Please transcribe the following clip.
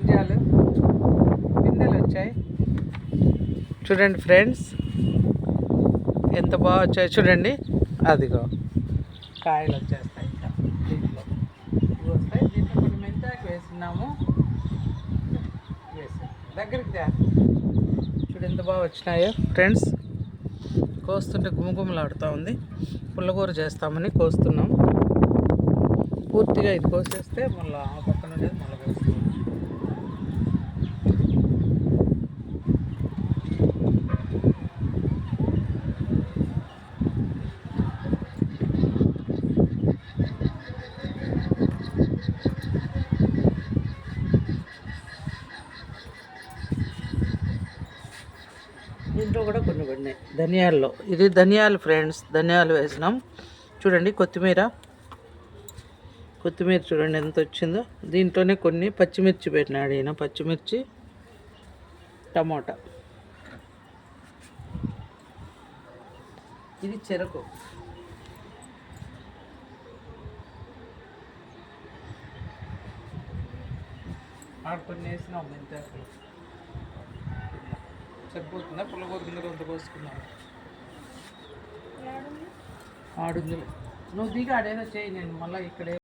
ఖర్జాలు పిందెలు వచ్చాయి చూడండి ఫ్రెండ్స్, ఎంత బాగా వచ్చాయి చూడండి. అదిగో కాయలు వచ్చేస్తాయి. ఇంకా దీంట్లో ఇవి వస్తాయి. దీంట్లో కొన్ని మెంతాకు వేస్తున్నాము. దగ్గరికి చూడు ఎంత బాగా వచ్చినాయో ఫ్రెండ్స్. కోస్తుంటే గుమగుమలాడుతూ ఉంది. పుల్లగూర చేస్తామని కోస్తున్నాం. పూర్తిగా ఇది కోసేస్తే మళ్ళీ ఆ పక్కన ఉండేది మళ్ళీ కోస్తాం. దీంట్లో కూడా కొన్ని పడినాయి ధనియాల్లో. ఇది ధనియాలు ఫ్రెండ్స్, ధనియాలు వేసినాం. చూడండి కొత్తిమీర చూడండి ఎంత వచ్చిందో. దీంట్లోనే కొన్ని పచ్చిమిర్చి పెట్టినాడు ఈయన, పచ్చిమిర్చి టమోటా. ఇది చెరకు. ఆడ కొన్ని వేసినాం మెంతాకులు. సరిపోతుందా? పుల్లగూర కింద అంత పోసుకున్నాను. ఆడుంది. నువ్వు దిగి ఆడేదో చేయి, నేను మళ్ళీ ఇక్కడే